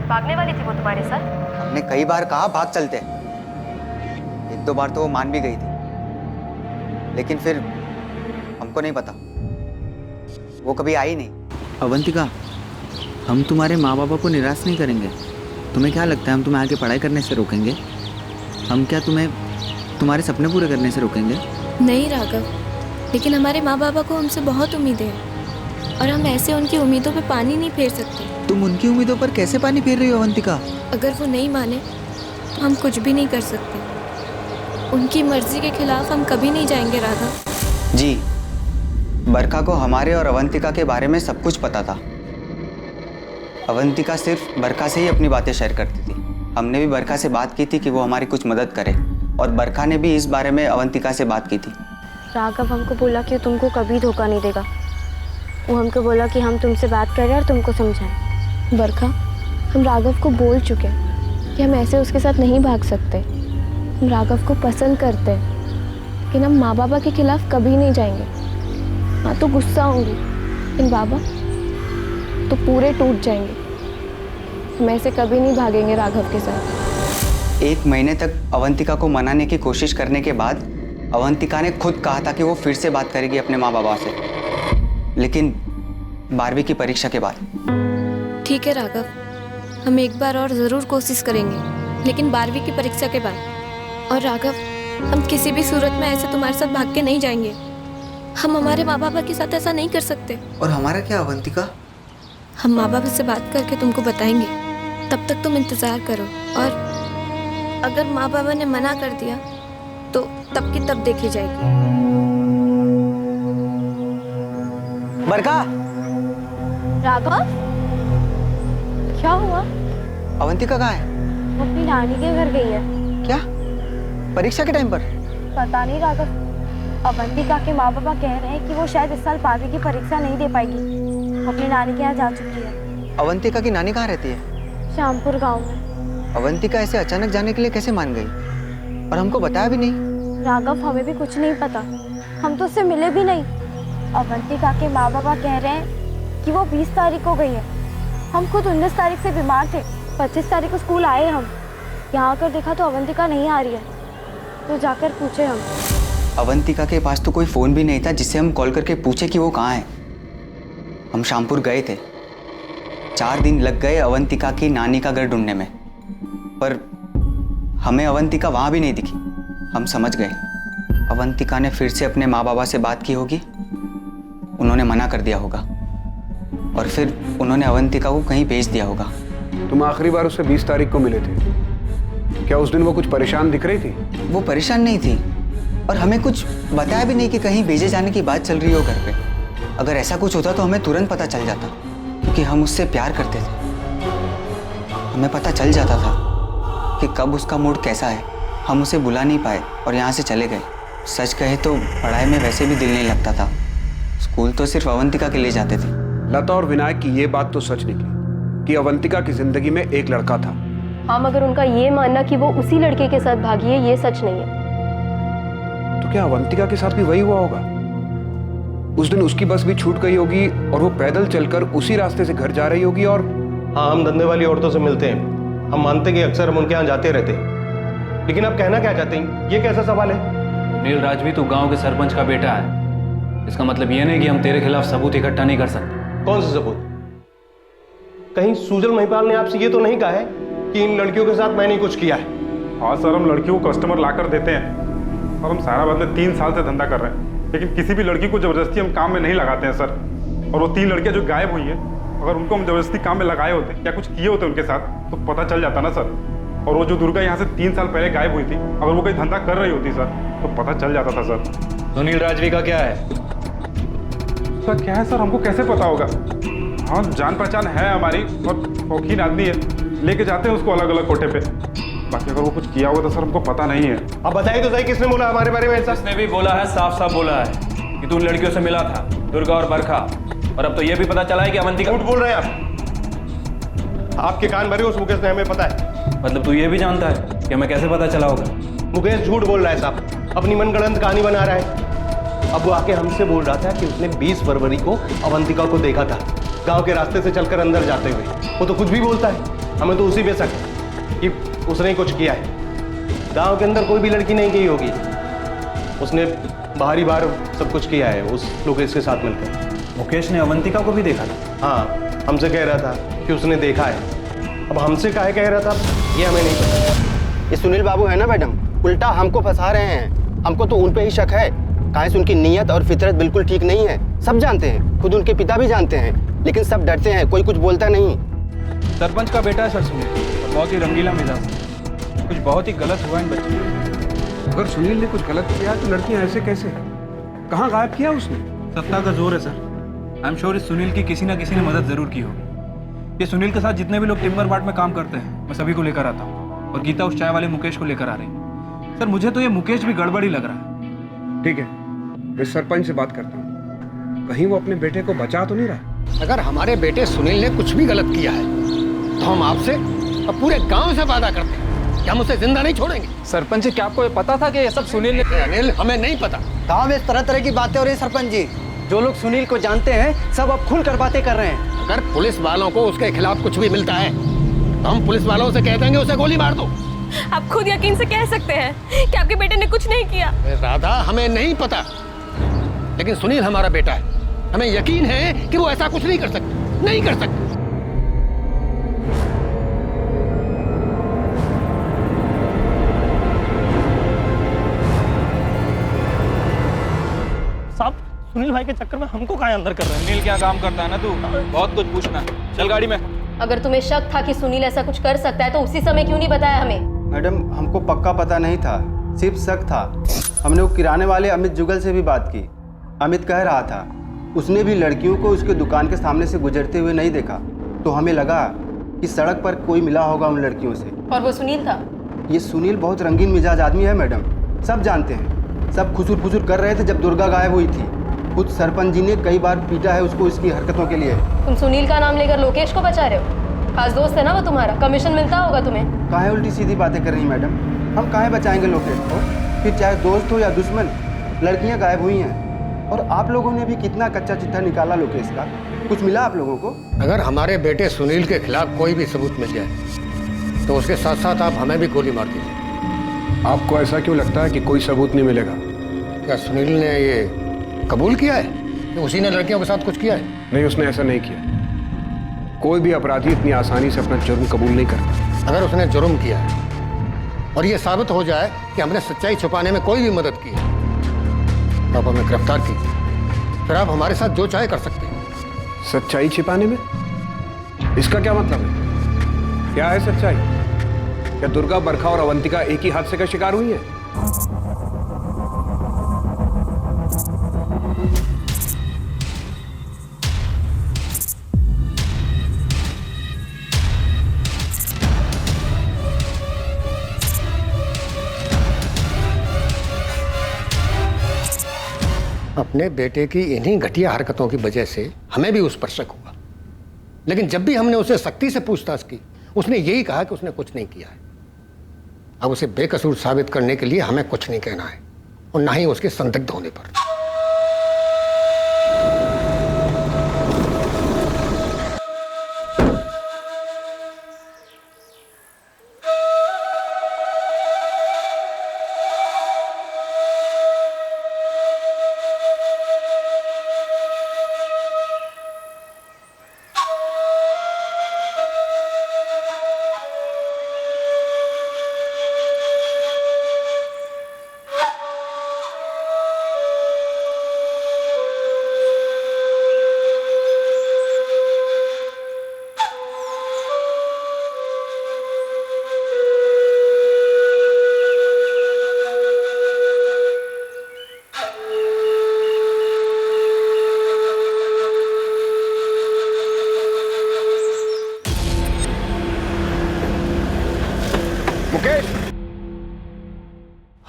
भागने वाली थी वो तुम्हारे साथ? हमने कई बार कहा भाग चलते, एक दो बार तो वो मान भी गई थी, लेकिन फिर हमको नहीं पता, वो कभी आई नहीं। अवंतिका, हम तुम्हारे माँ बाबा को निराश नहीं करेंगे। तुम्हें क्या लगता है हम तुम्हें आगे पढ़ाई करने से रोकेंगे? हम क्या तुम्हें तुम्हारे सपने पूरे करने से रोकेंगे? नहीं राघव, लेकिन हमारे माँ बाबा को हमसे बहुत उम्मीदें हैं और हम ऐसे उनकी उम्मीदों पे पानी नहीं फेर सकते। तुम उनकी उम्मीदों पर कैसे पानी फेर रही हो अवंतिका? अगर वो नहीं माने तो हम कुछ भी नहीं कर सकते। उनकी मर्जी के खिलाफ हम कभी नहीं जाएंगे राघव। जी, बरखा को हमारे और अवंतिका के बारे में सब कुछ पता था। अवंतिका सिर्फ बरखा से ही अपनी बातें शेयर करती थी। हमने भी बरखा से बात की थी कि वो हमारी कुछ मदद करे, और बरखा ने भी इस बारे में अवंतिका से बात की थी। राघव हमको बोला कि तुमको कभी धोखा नहीं देगा। वो हमको बोला कि हम तुमसे बात कर रहे हैं और तुमको समझाएं। बरखा, हम राघव को बोल चुके हैं कि हम ऐसे उसके साथ नहीं भाग सकते। हम राघव को पसंद करते हैं, लेकिन हम माँ बाबा के खिलाफ कभी नहीं जाएंगे। हाँ तो गुस्सा होंगी, लेकिन बाबा तो पूरे टूट जाएंगे। हम ऐसे कभी नहीं भागेंगे राघव के साथ। 1 महीने तक अवंतिका को मनाने की कोशिश करने के बाद अवंतिका ने खुद कहा था कि वो फिर से बात करेगी अपने माँ बाबा से, लेकिन 12वीं की परीक्षा के बाद। ठीक है राघव, हम एक बार और ज़रूर कोशिश करेंगे, लेकिन 12वीं की परीक्षा के बाद। और राघव, हम किसी भी सूरत में ऐसे तुम्हारे साथ भाग के नहीं जाएंगे। हम हमारे माँ बाबा के साथ ऐसा नहीं कर सकते। और हमारा क्या अवंतिका? हम माँ बाबा से बात करके तुमको बताएंगे, तब तक तुम इंतज़ार करो। और अगर माँ बाबा ने मना कर दिया तो तब की तब देखी जाएगी। बरखा! राघव, क्या हुआ? अवंतिका कहाँ है? वो अपनी नानी के घर गई है। क्या? परीक्षा के टाइम पर? पता नहीं राघव, अवंतिका के माँ बाबा कह रहे हैं कि वो शायद इस साल 12वीं की परीक्षा नहीं दे पाएगी। वो अपनी नानी के यहाँ जा चुकी है। अवंतिका की नानी कहाँ रहती है? श्यामपुर गांव में। अवंतिका ऐसे अचानक जाने के लिए कैसे मान गई, और हमको बताया भी नहीं? राघव, हमें भी कुछ नहीं पता, हम तो उससे मिले भी नहीं। अवंतिका के माँ बाबा कह रहे हैं कि वो 20 तारीख को गई है। हम खुद 19 तारीख से बीमार थे। 25 तारीख को स्कूल आए हम, यहाँ आकर देखा तो अवंतिका नहीं आ रही है, तो जाकर पूछे हम। अवंतिका के पास तो कोई फ़ोन भी नहीं था जिससे हम कॉल करके पूछे कि वो कहाँ है। हम श्यामपुर गए थे, 4 दिन लग गए अवंतिका की नानी का घर ढूंढने में, पर हमें अवंतिका वहाँ भी नहीं दिखी। हम समझ गए अवंतिका ने फिर से अपने माँ बाबा से बात की होगी, उन्होंने मना कर दिया होगा, और फिर उन्होंने अवंतिका को कहीं भेज दिया होगा। तुम आखिरी बार उससे 20 तारीख को मिले थे, क्या उस दिन वो कुछ परेशान दिख रही थी? वो परेशान नहीं थी, और हमें कुछ बताया भी नहीं कि कहीं भेजे जाने की बात चल रही हो घर पे। अगर ऐसा कुछ होता तो हमें तुरंत पता चल जाता, क्योंकि हम उससे प्यार करते थे। हमें पता चल जाता था कि कब उसका मूड कैसा है। हम उसे बुला नहीं पाए और यहाँ से चले गए। सच कहे तो पढ़ाई में वैसे भी दिल नहीं लगता था। स्कूल तो सिर्फ अवंतिका के लिए जाते थे। लता और विनायक की ये बात तो सच निकली कि अवंतिका की जिंदगी में एक लड़का था। हाँ, मगर उनका ये मानना कि वो उसी लड़के के साथ भागी है, ये सच नहीं है। तो क्या अवंतिका के साथ भी वही हुआ होगा? उस दिन उसकी बस भी छूट गई होगी और वो पैदल चलकर उसी रास्ते से घर जा रही होगी। और हाँ, हम धंधे वाली औरतों से मिलते हैं, हम मानते कि अक्सर हम उनके यहाँ जाते रहते हैं, लेकिन आप कहना क्या चाहते हैं? ये कैसा सवाल है? नील राजवी, तू गांव के सरपंच का बेटा है। इसका मतलब ये नहीं कि हम तेरे खिलाफ सबूत इकट्ठा नहीं कर सकते। कौन से सबूत? कहीं सुजल महिपाल ने आपसे ये तो नहीं कहा है कि इन लड़कियों के साथ मैंने कुछ किया है? हाँ सर, हम लड़कियों को कस्टमर लाकर देते हैं और हम साराबाद में 3 साल से धंधा कर रहे हैं, लेकिन किसी भी लड़की को जबरदस्ती हम काम में नहीं लगाते हैं सर। और वो 3 लड़कियां जो गायब हुई हैं, अगर उनको हम जबरदस्ती काम में लगाए होते या कुछ किए होते उनके साथ तो पता चल जाता ना सर। और वो जो दुर्गा यहाँ से 3 साल पहले गायब हुई थी, अगर वो कोई धंधा कर रही होती सर तो पता चल जाता था सर। सुनील राजवी का क्या है? सर क्या है सर, हमको कैसे पता होगा? हाँ, जान पहचान है हमारी और शौकीन आदमी है, लेके जाते हैं उसको अलग अलग कोठे पे। बाकी अगर वो कुछ किया होगा तो सर हमको पता नहीं है। अब बताइए तो सही, किसने बोला हमारे बारे में ऐसा? उसने भी बोला है, साफ साफ बोला है कि तू उन लड़कियों से मिला था, दुर्गा और बरखा। और अब तो ये भी पता चला है कि अवंतिका। झूठ बोल रहे हैं आप। आपके कान भरे उस मुकेश ने, हमें पता है। मतलब तू ये भी जानता है कि हमें कैसे पता चला होगा? मुकेश झूठ बोल रहा है साहब, अपनी मनगढ़ंत कहानी बना रहा है। अब वो आके हमसे बोल रहा था कि उसने 20 फरवरी को अवंतिका को देखा था गांव के रास्ते से चलकर अंदर जाते हुए। वो तो कुछ भी बोलता है, हमें तो उसी पे शक है कि उसने कुछ किया है। गांव के अंदर कोई भी लड़की नहीं गई होगी, उसने बाहरी बाहर सब कुछ किया है उस लोकेश के साथ मिलकर। मुकेश ने अवंतिका को भी देखा था? हाँ, हमसे कह रहा था कि उसने देखा है। अब हमसे काहे कह रहा था ये हमें नहीं पता। ये सुनील बाबू है ना मैडम, उल्टा हमको फंसा रहे हैं। हमको तो उन पे ही शक है। काहे से उनकी नीयत और फितरत बिल्कुल ठीक नहीं है। सब जानते हैं, खुद उनके पिता भी जानते हैं, लेकिन सब डरते हैं, कोई कुछ बोलता नहीं। सरपंच का बेटा है सर सुनील, बहुत ही रंगीला मिजाज। कुछ बहुत ही गलत हुआ इन बच्चों को। अगर सुनील ने कुछ गलत किया तो लड़कियां ऐसे कैसे? कहाँ गायब किया उसने? सत्ता का जोर है सर। आई एम श्योर इस सुनील की किसी ना किसी ने मदद जरूर की होगी। ये सुनील के साथ जितने भी लोग टिम्बर मार्ट में काम करते हैं, मैं सभी को लेकर आता हूँ। और गीता उस चाय वाले मुकेश को लेकर आ रही है। सर मुझे तो ये मुकेश भी गड़बड़ी लग रहा है। ठीक है, मैं सरपंच से बात करता हूँ, कहीं वो अपने बेटे को बचा तो नहीं रहा। अगर हमारे बेटे सुनील ने कुछ भी गलत किया है तो हम आपसे और पूरे गांव से वादा करते हैं कि हम उसे जिंदा नहीं छोड़ेंगे। सरपंच जी, क्या आपको ये पता था कि ये सब सुनील ने? अनिल, हमें नहीं पता। गाँव में इस तरह तरह की बातें हो रही है सरपंच जी। जो लोग सुनील को जानते हैं सब अब खुलकर बातें कर रहे हैं। अगर पुलिस वालों को उसके खिलाफ कुछ भी मिलता है तो हम पुलिस वालों से कह देंगे उसे गोली मार दो। आप खुद यकीन से कह सकते हैं कि आपके बेटे ने कुछ नहीं किया। राधा, हमें नहीं पता, लेकिन सुनील हमारा बेटा है। हमें यकीन है कि वो ऐसा कुछ नहीं कर सकता, नहीं कर सकता। साहब, सुनील भाई के चक्कर में हमको कहाँ अंदर कर रहे हैं? सुनील क्या काम करता है ना तू, बहुत कुछ पूछना। चल गाड़ी में। अगर तुम्हें शक था कि सुनील ऐसा कुछ कर सकता है तो उसी समय क्यों नहीं बताया हमें? मैडम, हमको पक्का पता नहीं था, सिर्फ शक था। हमने वो किराने वाले अमित जुगल से भी बात की। अमित कह रहा था उसने भी लड़कियों को उसके दुकान के सामने से गुजरते हुए नहीं देखा, तो हमें लगा कि सड़क पर कोई मिला होगा उन लड़कियों से। और वो सुनील था? ये सुनील बहुत रंगीन मिजाज आदमी है मैडम, सब जानते हैं। सब खुसुर फुसुर कर रहे थे जब दुर्गा गायब हुई थी। खुद सरपंच जी ने कई बार पीटा है उसको इसकी हरकतों के लिए। तुम सुनील का नाम लेकर लोकेश को बचा रहे हो? खास दोस्त है ना वो तुम्हारा, कमीशन मिलता होगा तुम्हें। काहे उल्टी सीधी बातें कर रही मैडम? हम काहे बचाएंगे लोकेश को? फिर चाहे दोस्त हो या दुश्मन, लड़कियां गायब हुई हैं। और आप लोगों ने भी कितना कच्चा चिट्ठा निकाला लोकेश का, कुछ मिला आप लोगों को? अगर हमारे बेटे सुनील के खिलाफ कोई भी सबूत मिल जाए तो उसके साथ साथ आप हमें भी गोली मार दीजिए। आपको ऐसा क्यों लगता है कि कोई सबूत नहीं मिलेगा? क्या सुनील ने ये कबूल किया है कि उसी ने लड़कियों के साथ कुछ किया है? नहीं, उसने ऐसा नहीं किया। कोई भी अपराधी इतनी आसानी से अपना जुर्म कबूल नहीं करता। अगर उसने जुर्म किया है और ये साबित हो जाए कि हमने सच्चाई छुपाने में कोई भी मदद की है तो आप हमें गिरफ्तार कीजिए, फिर आप हमारे साथ जो चाहे कर सकते हैं। सच्चाई छिपाने में? इसका क्या मतलब है? क्या है सच्चाई? क्या दुर्गा, बरखा और अवंतिका एक ही हादसे का शिकार हुई है? अपने बेटे की इन्हीं घटिया हरकतों की वजह से हमें भी उस पर शक हुआ, लेकिन जब भी हमने उसे सख्ती से पूछताछ की उसने यही कहा कि उसने कुछ नहीं किया है। अब उसे बेकसूर साबित करने के लिए हमें कुछ नहीं कहना है और ना ही उसके संदिग्ध होने पर।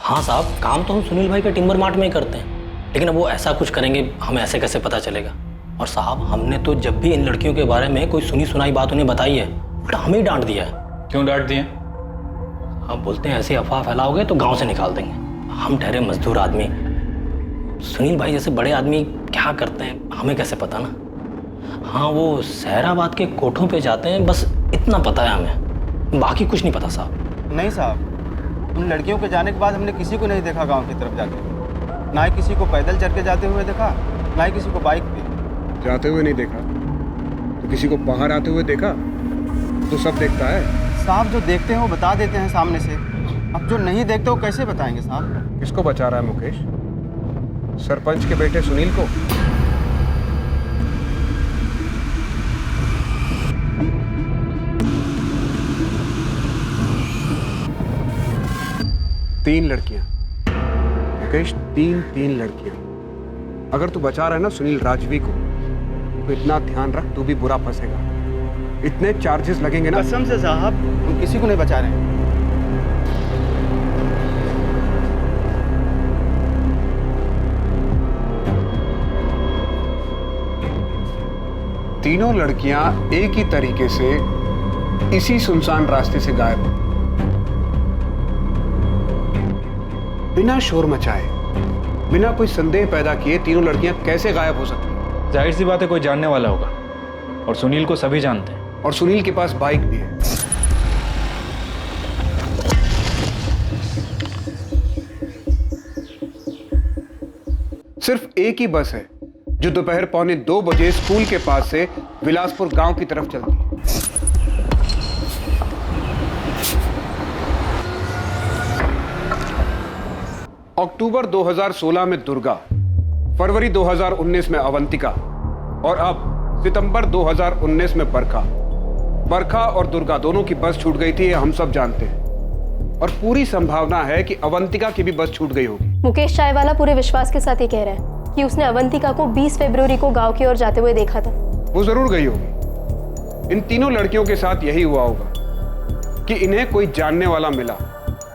हाँ साहब, काम तो हम सुनील भाई के टिम्बर मार्ट में ही करते हैं, लेकिन अब वो ऐसा कुछ करेंगे हमें ऐसे कैसे पता चलेगा। और साहब हमने तो जब भी इन लड़कियों के बारे में कोई सुनी सुनाई बात उन्हें बताई है, उल्टा हमें ही डांट दिया है। क्यों डांट दिए? आप बोलते हैं ऐसी अफवाह फैलाओगे तो गांव से निकाल देंगे। हम ठहरे मजदूर आदमी, सुनील भाई जैसे बड़े आदमी क्या करते हैं हमें कैसे पता ना। हाँ वो सहराबाद के कोठों पे जाते हैं, बस इतना पता है हमें, बाकी कुछ नहीं पता साहब। नहीं साहब, उन लड़कियों के जाने के बाद हमने किसी को नहीं देखा गांव की तरफ जाके, ना ही किसी को पैदल चल के जाते हुए देखा, ना ही किसी को बाइक पे जाते हुए नहीं देखा तो किसी को बाहर आते हुए देखा? तो सब देखता है साहब, जो देखते हैं वो बता देते हैं सामने से, अब जो नहीं देखते वो कैसे बताएंगे साहब? किसको बचा रहा है मुकेश? सरपंच के बेटे सुनील को? तीन लड़कियां मुकेश, तीन लड़कियां। अगर तू बचा रहा है ना सुनील राजवी को, तो इतना ध्यान रख तू भी बुरा फंसेगा। इतने चार्जेस लगेंगे ना। कसम से साहब, हम किसी को नहीं बचा रहे हैं। तीनों लड़कियां एक ही तरीके से इसी सुनसान रास्ते से गायब हुई, बिना शोर मचाए, बिना कोई संदेह पैदा किए। तीनों लड़कियां कैसे गायब हो सकती? जाहिर सी बात है कोई जानने वाला होगा, और सुनील को सभी जानते हैं। और सुनील के पास बाइक भी है। सिर्फ एक ही बस है जो दोपहर 1:45 बजे स्कूल के पास से विलासपुर गांव की तरफ चलती है। अक्टूबर 2016 में दुर्गा, फरवरी 2019 में अवंतिका और अब सितंबर 2019 में बरखा और दुर्गा दोनों की बस छूट गई थी, ये हम सब जानते हैं। और पूरी संभावना है कि अवंतिका की भी बस छूट गई होगी। मुकेश चायवाला पूरे विश्वास के साथ ये कह रहा है कि उसने अवंतिका को 20 फरवरी को गांव की ओर जाते हुए देखा था। वो जरूर गई होगी। इन तीनों लड़कियों के साथ यही हुआ होगा कि इन्हें कोई जानने वाला मिला,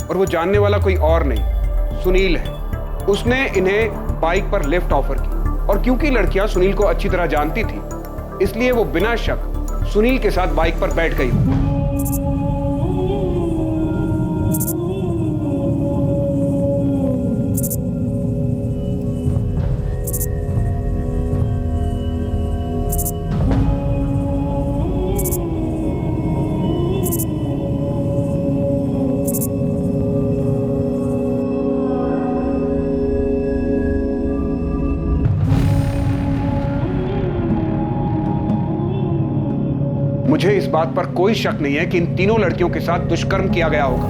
और वो जानने वाला कोई और नहीं, सुनील है। उसने इन्हें बाइक पर लिफ्ट ऑफर की, और क्योंकि लड़कियां सुनील को अच्छी तरह जानती थी, इसलिए वो बिना शक सुनील के साथ बाइक पर बैठ गई। मुझे इस बात पर कोई शक नहीं है कि इन तीनों लड़कियों के साथ दुष्कर्म किया गया होगा।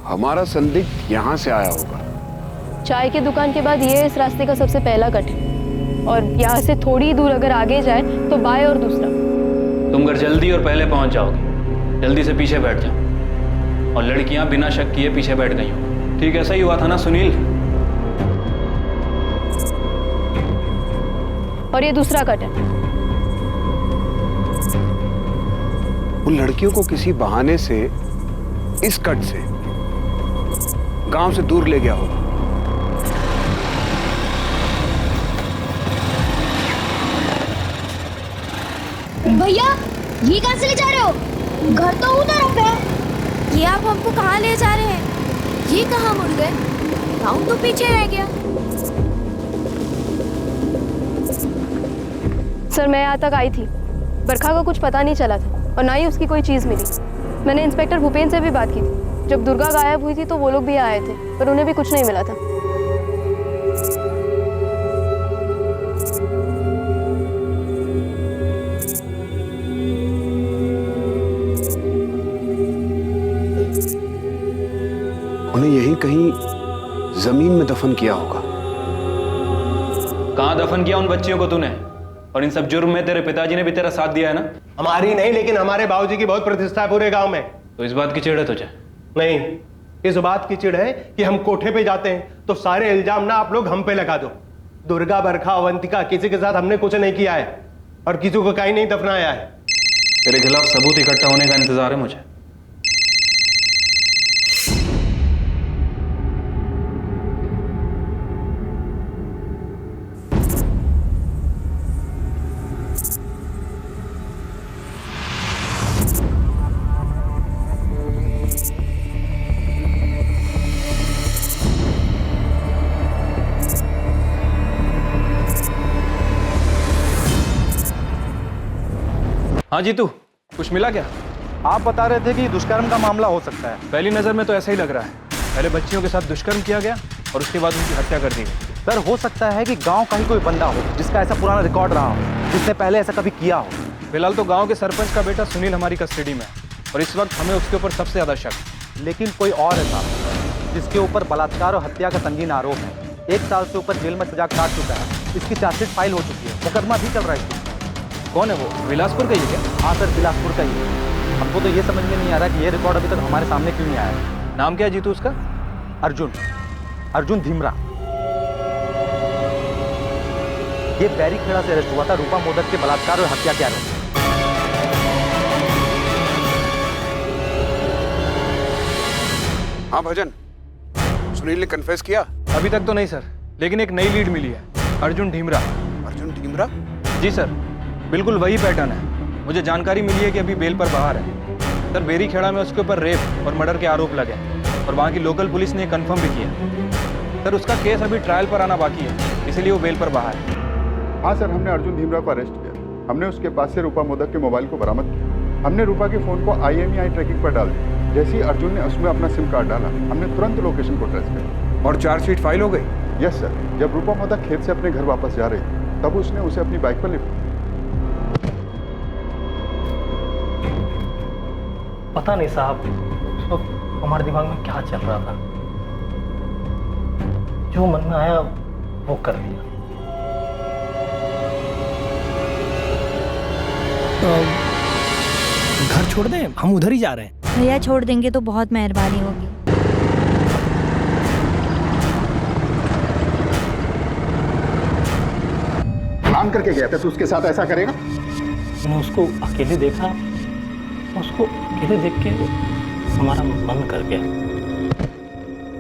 हमारा संदिग्ध यहां से आया होगा। चाय की दुकान के बाद ये इस रास्ते का सबसे पहला कट है, और यहाँ से थोड़ी दूर अगर आगे जाए तो बाएं और दूसरा। तुम घर जल्दी और पहले पहुंच जाओगे, जल्दी से पीछे बैठ जाओ। और लड़कियां बिना शक किए पीछे बैठ गई हो। ठीक ऐसा ही हुआ था ना सुनील? और ये दूसरा कट है। उन लड़कियों को किसी बहाने से इस कट से गांव से दूर ले गया होगा। भैया ये कहां से ले जा रहे हो? घर तो उधर है। ये आप हमको कहाँ ले जा रहे हैं? ये कहाँ मुड़ गए? गाँव तो पीछे रह गया। सर मैं यहाँ तक आई थी, बरखा का कुछ पता नहीं चला था और ना ही उसकी कोई चीज़ मिली। मैंने इंस्पेक्टर भूपेन से भी बात की थी। जब दुर्गा गायब हुई थी तो वो लोग भी आए थे, पर उन्हें भी कुछ नहीं मिला था। उन्हें यहीं कहीं जमीन में दफन किया होगा। कहाँ दफन किया उन बच्चियों को तूने? और इन सब जुर्म में तेरे पिताजी ने भी तेरा साथ दिया है ना? हमारी नहीं, लेकिन हमारे बाबूजी की बहुत प्रतिष्ठा है पूरे गांव में। तो इस बात की चिढ़ है तुझे? नहीं, इस बात की चिढ़ है कि हम कोठे पे जाते हैं तो सारे इल्जाम ना आप लोग हम पे लगा दो। दुर्गा, बरखा, अवंतिका, किसी के साथ हमने कुछ नहीं किया है और किसी को कहीं नहीं दफनाया है। तेरे खिलाफ सबूत इकट्ठा होने का इंतजार है मुझे। हाँ जीतू, कुछ मिला क्या? आप बता रहे थे कि दुष्कर्म का मामला हो सकता है। पहली नजर में तो ऐसा ही लग रहा है। पहले बच्चियों के साथ दुष्कर्म किया गया और उसके बाद उनकी हत्या कर दी गई। सर हो सकता है कि गांव का ही कोई बंदा हो जिसका ऐसा पुराना रिकॉर्ड रहा हो, जिसने पहले ऐसा कभी किया हो। फिलहाल तो गांव के सरपंच का बेटा सुनील हमारी कस्टडी में है और इस वक्त हमें उसके ऊपर सबसे ज्यादा शक। लेकिन कोई और है साहब जिसके ऊपर बलात्कार और हत्या का संगीन आरोप है। 1 साल से ऊपर जेल में सजा काट चुका है। इसकी चार्जशीट फाइल हो चुकी है, मुकदमा भी चल रहा है। कौन है वो? बिलासपुर का ही है क्या? हाँ सर, बिलासपुर का ही है। हमको तो ये समझ में नहीं आ रहा कि ये रिकॉर्ड अभी तक हमारे सामने क्यों नहीं आया। नाम क्या है जीतू उसका? अर्जुन धीमरा। ये बैरीखेड़ा से अरेस्ट हुआ था रूपा मोदक के बलात्कार और हत्या के आरोप। हाँ भजन, सुनील ने कन्फेस किया? अभी तक तो नहीं सर, लेकिन एक नई लीड मिली है। अर्जुन ढीमरा। अर्जुन ढीमरा? जी सर, बिल्कुल वही पैटर्न है। मुझे जानकारी मिली है कि अभी बेल पर बाहर है। सर बेरीखेड़ा में उसके ऊपर रेप और मर्डर के आरोप लगे और वहाँ की लोकल पुलिस ने कंफर्म भी किया। सर उसका केस अभी ट्रायल पर आना बाकी है, इसीलिए वो बेल पर बाहर है। हाँ सर, हमने अर्जुन धीमरा को अरेस्ट किया। हमने उसके पास से रूपा मोदक के मोबाइल को बरामद किया। हमने रूपा के फोन को IMEI ट्रैकिंग पर डाल दिया। जैसे ही अर्जुन ने उसमें अपना सिम कार्ड डाला, हमने तुरंत लोकेशन को ट्रेस किया। और चार्जशीट फाइल हो गई? Yes sir. जब रूपा मोदक खेत से अपने घर वापस जा रही थी तब उसने उसे अपनी बाइक पर लिफ्ट। पता नहीं साहब, उस वक्त हमारे दिमाग में क्या चल रहा था। जो मन में आया वो कर दिया। तो घर छोड़ दें, हम उधर ही जा रहे हैं। भैया छोड़ देंगे तो बहुत मेहरबानी होगी। प्लान करके गया था तो उसके साथ ऐसा करेगा? मैंने उसको अकेले देखा, उसको अकेले देख के हमारा मन कर गया।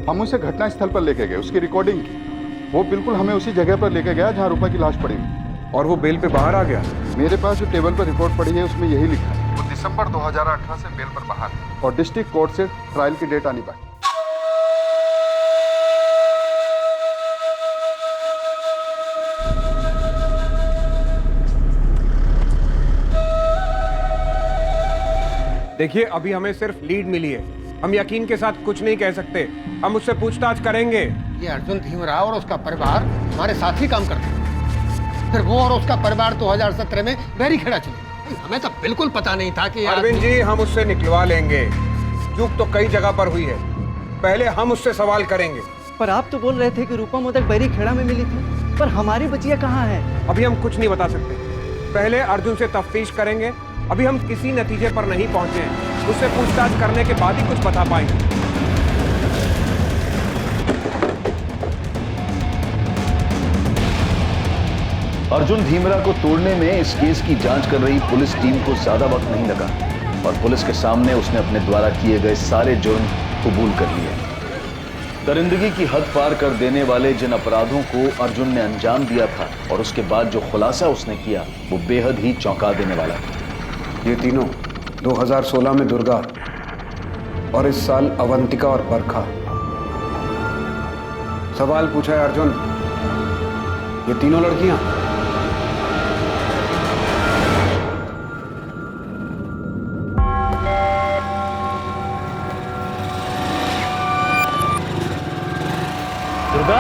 हम उसे घटनास्थल पर लेके गए, उसकी रिकॉर्डिंग की। वो बिल्कुल हमें उसी जगह पर लेके गया जहाँ रूपा की लाश पड़ी हुई। और वो बेल पे बाहर आ गया? मेरे पास जो टेबल पर रिपोर्ट पड़ी है उसमें यही लिखा है, वो दिसंबर 2018 से बेल पर बाहर है और डिस्ट्रिक्ट कोर्ट से ट्रायल की डेट आनी बाकी। देखिए, अभी हमें सिर्फ लीड मिली है। हम यकीन के साथ कुछ नहीं कह सकते। हम उससे पूछताछ करेंगे। ये अर्जुन धीमरा और उसका परिवार हमारे साथ ही काम करते हैं। फिर वो और उसका परिवार 2017 में बैरीखेड़ा चले गए। हमें तो बिल्कुल पता नहीं था कि अरविंद जी, हम उससे निकलवा लेंगे। चूक तो कई जगह पर हुई है, पहले हम उससे सवाल करेंगे। पर आप तो बोल रहे थे कि रूपा मोदक बैरीखेड़ा में मिली थी, पर हमारी बचिया कहाँ है? अभी हम कुछ नहीं बता सकते। पहले अर्जुन से तफ्तीश करेंगे। अभी हम किसी नतीजे पर नहीं पहुंचे हैं। उससे पूछताछ करने के बाद ही कुछ बता पाएंगे। अर्जुन धीमरा को तोड़ने में इस केस की जांच कर रही पुलिस टीम को ज्यादा वक्त नहीं लगा और पुलिस के सामने उसने अपने द्वारा किए गए सारे जुर्म कबूल कर लिए। दरिंदगी की हद पार कर देने वाले जिन अपराधों को अर्जुन ने अंजाम दिया था और उसके बाद जो खुलासा उसने किया वो बेहद ही चौंका देने वाला था। ये तीनों 2016 में दुर्गा और इस साल अवंतिका और बरखा। सवाल पूछा है अर्जुन, ये तीनों लड़कियां दुर्गा,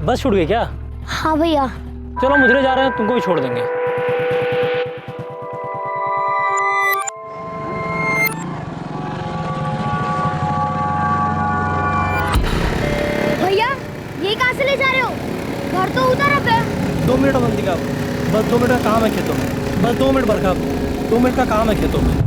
बस छूट गई क्या? हाँ भैया। चलो हम उधर जा रहे हैं, तुमको भी छोड़ देंगे। भैया ये कहाँ से ले जा रहे हो? घर तो उधर है। 2 मिनट अवंतिका, बस 2 मिनट का काम है खेतों में। बस 2 मिनट बरखा, 2 मिनट का काम है खेतों में।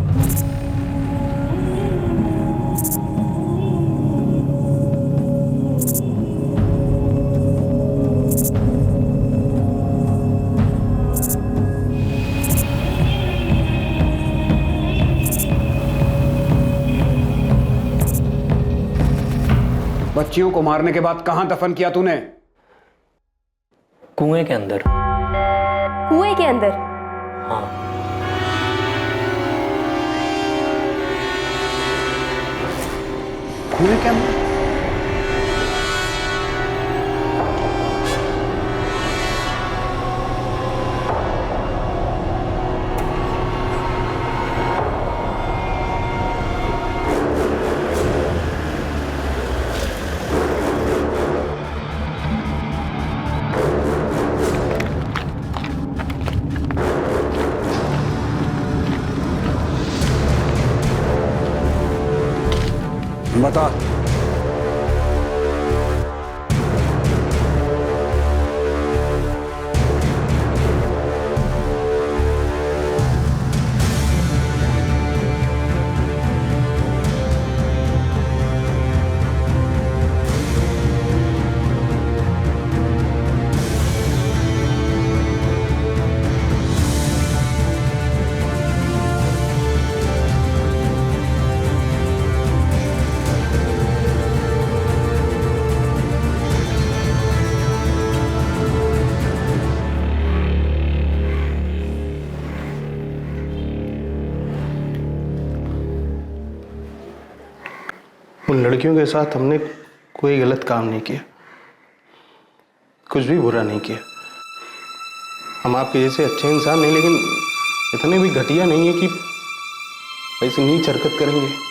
बच्चियों को मारने के बाद कहां दफन किया तूने? कुएं के अंदर। कुएं के अंदर? हाँ। कुएं के अंदर? बता। उन लड़कियों के साथ हमने कोई गलत काम नहीं किया, कुछ भी बुरा नहीं किया। हम आपके जैसे अच्छे इंसान नहीं, लेकिन इतने भी घटिया नहीं है कि ऐसी नीच हरकत करेंगे।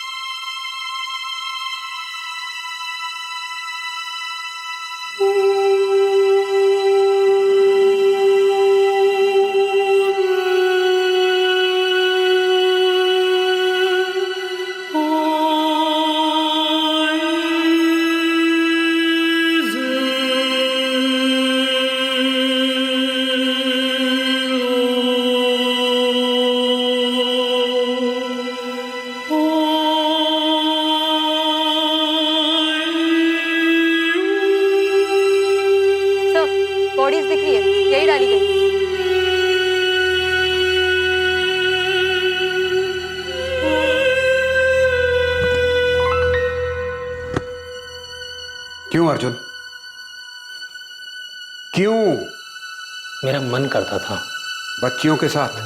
बॉडीज दिख रही है, यही डाली गई। क्यों अर्जुन, क्यों? मेरा मन करता था बच्चियों के साथ